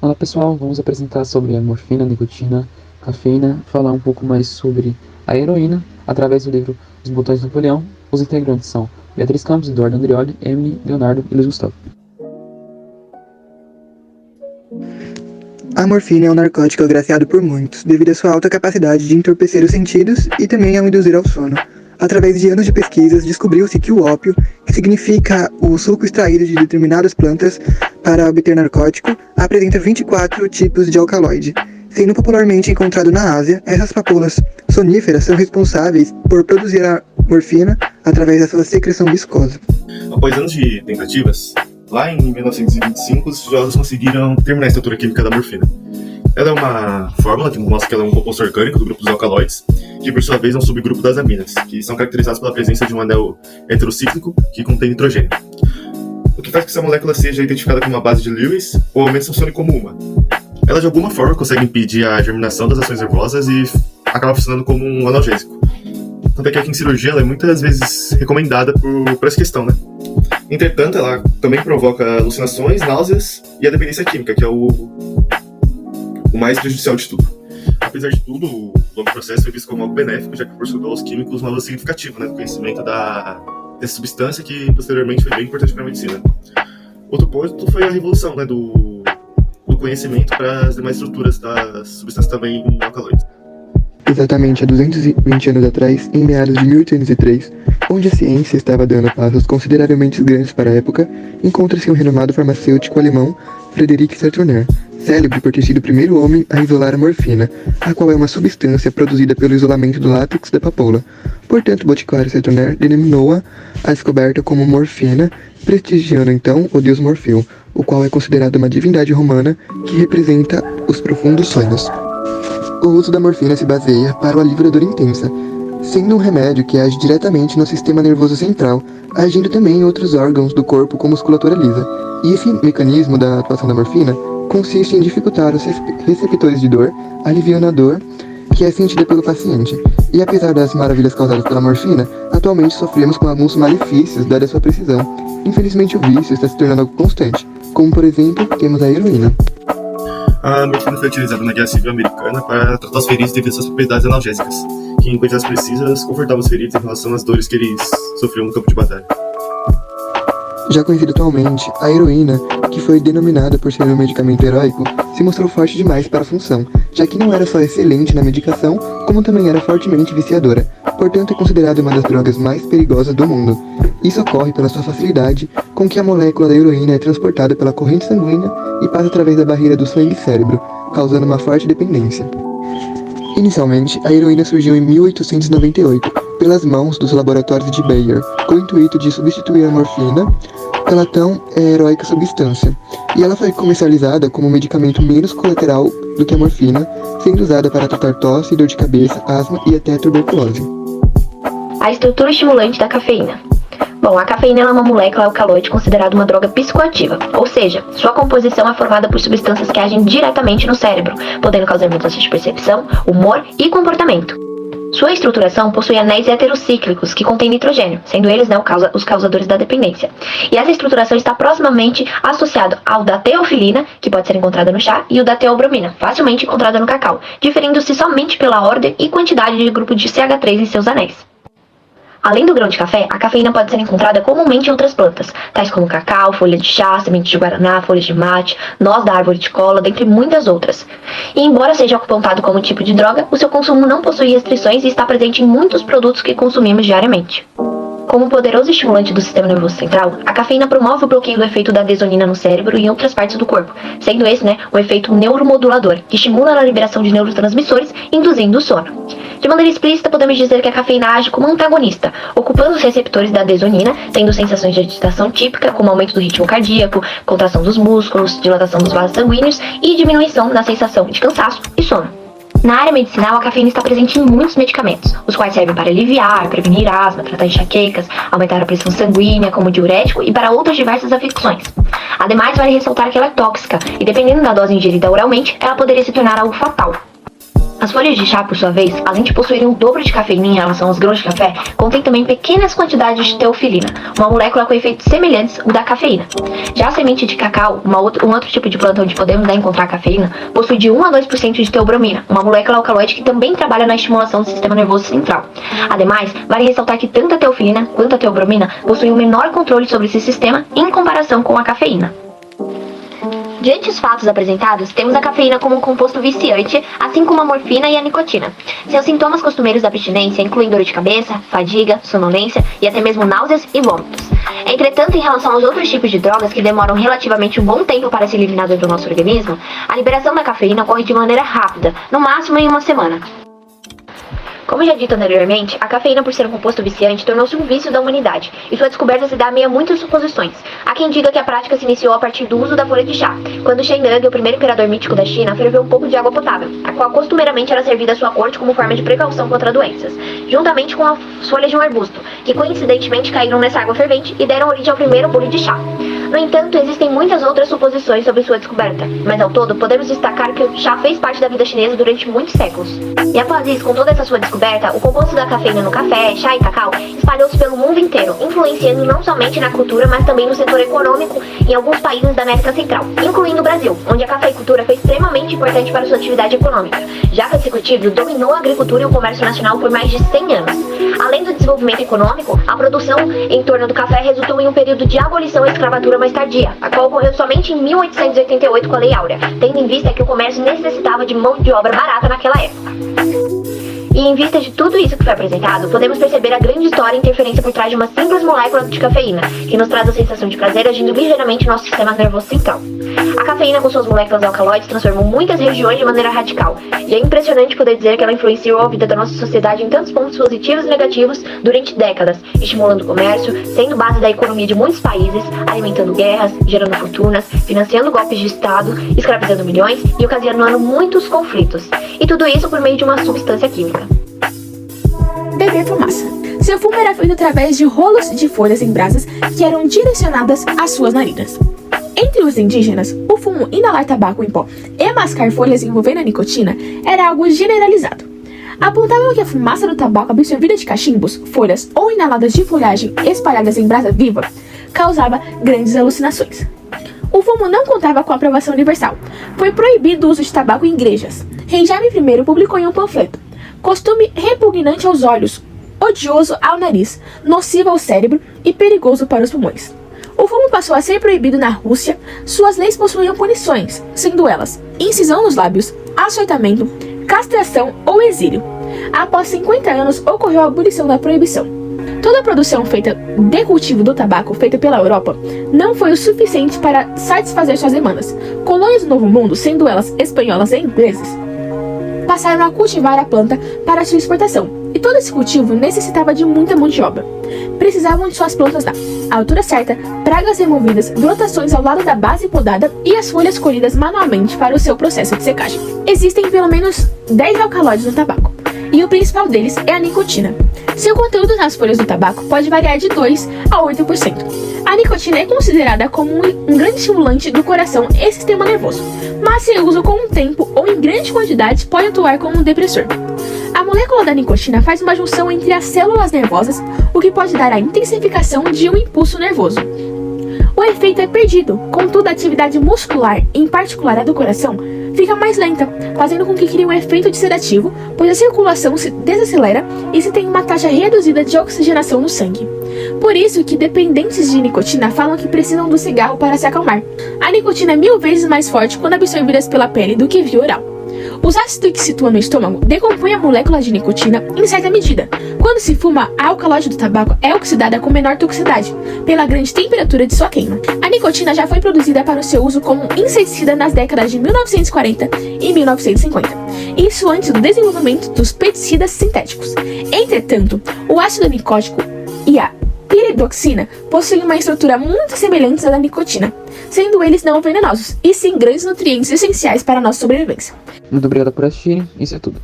Fala pessoal, vamos apresentar sobre a morfina, nicotina, cafeína, falar um pouco mais sobre a heroína, através do livro Os Botões de Napoleão. Os integrantes são Beatriz Campos, Eduardo Andrioli, Emily, Leonardo e Luiz Gustavo. A morfina é um narcótico agraciado por muitos, devido à sua alta capacidade de entorpecer os sentidos e também ao induzir ao sono. Através de anos de pesquisas, descobriu-se que o ópio, que significa o suco extraído de determinadas plantas para obter narcótico, apresenta 24 tipos de alcaloide. Sendo popularmente encontrado na Ásia, essas papoulas soníferas são responsáveis por produzir a morfina através da sua secreção viscosa. Após anos de tentativas, lá em 1925, os estudiosos conseguiram terminar a estrutura química da morfina. Ela é uma fórmula que mostra que ela é um composto orgânico do grupo dos alcaloides, que por sua vez é um subgrupo das aminas, que são caracterizados pela presença de um anel heterocíclico que contém nitrogênio. O que faz com que essa molécula seja identificada como uma base de Lewis, ou ao menos funcione como uma. Ela de alguma forma consegue impedir a germinação das ações nervosas e acaba funcionando como um analgésico. Tanto é que aqui em cirurgia ela é muitas vezes recomendada por essa questão, né? Entretanto, ela também provoca alucinações, náuseas e a dependência química, que é o mais prejudicial de tudo. Apesar de tudo, o longo processo foi visto como algo benéfico, já que proporcionou aos químicos um valor significativo, né, do conhecimento dessa substância que posteriormente foi bem importante para a medicina. Outro ponto foi a revolução, né, do conhecimento para as demais estruturas das substâncias também alcaloides. Exatamente há 220 anos atrás, em meados de 1803, onde a ciência estava dando passos consideravelmente grandes para a época, encontra-se um renomado farmacêutico alemão, Frederic Sertonner, célebre por ter sido o primeiro homem a isolar a morfina, a qual é uma substância produzida pelo isolamento do látex da papoula. Portanto, o boticário Sertonner denominou a descoberta como morfina, prestigiando então o deus Morfeu, o qual é considerado uma divindade romana que representa os profundos sonhos. O uso da morfina se baseia para o alívio da dor intensa, sendo um remédio que age diretamente no sistema nervoso central, agindo também em outros órgãos do corpo como musculatura lisa. E esse mecanismo da atuação da morfina consiste em dificultar os receptores de dor, aliviando a dor que é sentida pelo paciente. E apesar das maravilhas causadas pela morfina, atualmente sofremos com alguns malefícios dada a sua precisão. Infelizmente o vício está se tornando algo constante, como por exemplo, temos a heroína. A morfina foi utilizada na Guerra Civil Americana para tratar os feridos devido às suas propriedades analgésicas, que em quantidades precisas confortavam os feridos em relação às dores que eles sofriam no campo de batalha. Já conhecida atualmente, a heroína, que foi denominada por ser um medicamento heróico, se mostrou forte demais para a função, já que não era só excelente na medicação, como também era fortemente viciadora, portanto é considerada uma das drogas mais perigosas do mundo. Isso ocorre pela sua facilidade com que a molécula da heroína é transportada pela corrente sanguínea e passa através da barreira do sangue e cérebro, causando uma forte dependência. Inicialmente, a heroína surgiu em 1898, pelas mãos dos laboratórios de Bayer, com o intuito de substituir a morfina pela tão heróica substância, e ela foi comercializada como um medicamento menos colateral do que a morfina, sendo usada para tratar tosse, dor de cabeça, asma e até tuberculose. A estrutura estimulante da cafeína. Bom, a cafeína é uma molécula alcaloide considerada uma droga psicoativa, ou seja, sua composição é formada por substâncias que agem diretamente no cérebro, podendo causar mudanças de percepção, humor e comportamento. Sua estruturação possui anéis heterocíclicos que contêm nitrogênio, sendo eles os causadores da dependência. E essa estruturação está proximamente associada ao da teofilina, que pode ser encontrada no chá, e o da teobromina, facilmente encontrada no cacau, diferindo-se somente pela ordem e quantidade de grupo de CH3 em seus anéis. Além do grão de café, a cafeína pode ser encontrada comumente em outras plantas, tais como cacau, folha de chá, sementes de guaraná, folhas de mate, noz da árvore de cola, dentre muitas outras. E embora seja apontado como tipo de droga, o seu consumo não possui restrições e está presente em muitos produtos que consumimos diariamente. Como um poderoso estimulante do sistema nervoso central, a cafeína promove o bloqueio do efeito da desonina no cérebro e em outras partes do corpo, sendo esse, um efeito neuromodulador, que estimula a liberação de neurotransmissores, induzindo o sono. De maneira explícita, podemos dizer que a cafeína age como antagonista, ocupando os receptores da desonina, tendo sensações de agitação típica, como aumento do ritmo cardíaco, contração dos músculos, dilatação dos vasos sanguíneos e diminuição na sensação de cansaço e sono. Na área medicinal, a cafeína está presente em muitos medicamentos, os quais servem para aliviar, prevenir asma, tratar enxaquecas, aumentar a pressão sanguínea como diurético e para outras diversas afecções. Ademais, vale ressaltar que ela é tóxica e, dependendo da dose ingerida oralmente, ela poderia se tornar algo fatal. As folhas de chá, por sua vez, além de possuírem o dobro de cafeína em relação aos grãos de café, contêm também pequenas quantidades de teofilina, uma molécula com efeitos semelhantes ao da cafeína. Já a semente de cacau, um outro tipo de planta onde podemos encontrar cafeína, possui de 1 a 2% de teobromina, uma molécula alcaloide que também trabalha na estimulação do sistema nervoso central. Ademais, vale ressaltar que tanto a teofilina quanto a teobromina possuem um menor controle sobre esse sistema em comparação com a cafeína. Diante dos fatos apresentados, temos a cafeína como um composto viciante, assim como a morfina e a nicotina. Seus sintomas costumeiros da abstinência incluem dor de cabeça, fadiga, sonolência e até mesmo náuseas e vômitos. Entretanto, em relação aos outros tipos de drogas que demoram relativamente um bom tempo para ser eliminadas do nosso organismo, a liberação da cafeína ocorre de maneira rápida, no máximo em uma semana. Como já dito anteriormente, a cafeína, por ser um composto viciante, tornou-se um vício da humanidade, e sua descoberta se dá a meio a muitas suposições. Há quem diga que a prática se iniciou a partir do uso da folha de chá, quando Shendong, o primeiro imperador mítico da China, ferveu um pouco de água potável, a qual costumeiramente era servida à sua corte como forma de precaução contra doenças, juntamente com as folhas de um arbusto, que coincidentemente caíram nessa água fervente e deram origem ao primeiro bule de chá. No entanto, existem muitas outras suposições sobre sua descoberta, mas ao todo podemos destacar que o chá fez parte da vida chinesa durante muitos séculos. E após isso, com toda essa sua descoberta, o composto da cafeína no café, chá e cacau espalhou-se pelo mundo inteiro, influenciando não somente na cultura, mas também no setor econômico em alguns países da América Central, incluindo o Brasil, onde a cafeicultura foi extremamente importante para sua atividade econômica, já que esse cultivo dominou a agricultura e o comércio nacional por mais de 100 anos. Além do desenvolvimento econômico, a produção em torno do café resultou em um período de abolição da escravatura mais tardia, a qual ocorreu somente em 1888 com a Lei Áurea, tendo em vista que o comércio necessitava de mão de obra barata naquela época. E em vista de tudo isso que foi apresentado, podemos perceber a grande história e interferência por trás de uma simples molécula de cafeína, que nos traz a sensação de prazer agindo ligeiramente no nosso sistema nervoso central. A cafeína, com suas moléculas alcaloides, transformou muitas regiões de maneira radical, e é impressionante poder dizer que ela influenciou a vida da nossa sociedade em tantos pontos positivos e negativos durante décadas, estimulando o comércio, sendo base da economia de muitos países, alimentando guerras, gerando fortunas, financiando golpes de Estado, escravizando milhões e ocasionando muitos conflitos. E tudo isso por meio de uma substância química. Beber fumaça. Seu fumo era feito através de rolos de folhas em brasas que eram direcionadas às suas narinas. Entre os indígenas, o fumo, inalar tabaco em pó e mascar folhas envolvendo a nicotina era algo generalizado. Apontavam que a fumaça do tabaco absorvida de cachimbos, folhas ou inaladas de folhagem espalhadas em brasa viva causava grandes alucinações. O fumo não contava com a aprovação universal. Foi proibido o uso de tabaco em igrejas. Rei Jaime I publicou em um panfleto: costume repugnante aos olhos, odioso ao nariz, nocivo ao cérebro e perigoso para os pulmões. O fumo passou a ser proibido na Rússia. Suas leis possuíam punições, sendo elas incisão nos lábios, açoitamento, castração ou exílio. Após 50 anos, ocorreu a abolição da proibição. Toda a produção feita de cultivo do tabaco feita pela Europa não foi o suficiente para satisfazer suas demandas. Colônias do Novo Mundo, sendo elas espanholas e ingleses, passaram a cultivar a planta para sua exportação, e todo esse cultivo necessitava de muita mão de obra. Precisavam de suas plantas na altura certa, pragas removidas, brotações ao lado da base podada e as folhas colhidas manualmente para o seu processo de secagem. Existem pelo menos 10 alcaloides no tabaco, e o principal deles é a nicotina. Seu conteúdo nas folhas do tabaco pode variar de 2 a 8%. A nicotina é considerada como um grande estimulante do coração e sistema nervoso, mas seu uso com o tempo ou em grande quantidade pode atuar como um depressor. A molécula da nicotina faz uma junção entre as células nervosas, o que pode dar a intensificação de um impulso nervoso. O efeito é perdido, contudo a atividade muscular, em particular a do coração, fica mais lenta, fazendo com que crie um efeito de sedativo, pois a circulação se desacelera e se tem uma taxa reduzida de oxigenação no sangue. Por isso que dependentes de nicotina falam que precisam do cigarro para se acalmar. A nicotina é 1000 vezes mais forte quando absorvida pela pele do que via oral. Os ácidos que se situam no estômago decompõem a molécula de nicotina em certa medida. Quando se fuma, a alcaloide do tabaco é oxidada com menor toxicidade, pela grande temperatura de sua queima. A nicotina já foi produzida para o seu uso como inseticida nas décadas de 1940 e 1950. Isso antes do desenvolvimento dos pesticidas sintéticos. Entretanto, o ácido nicótico e a piridoxina possuem uma estrutura muito semelhante à da nicotina, sendo eles não venenosos, e sim grandes nutrientes essenciais para a nossa sobrevivência. Muito obrigado por assistirem, isso é tudo.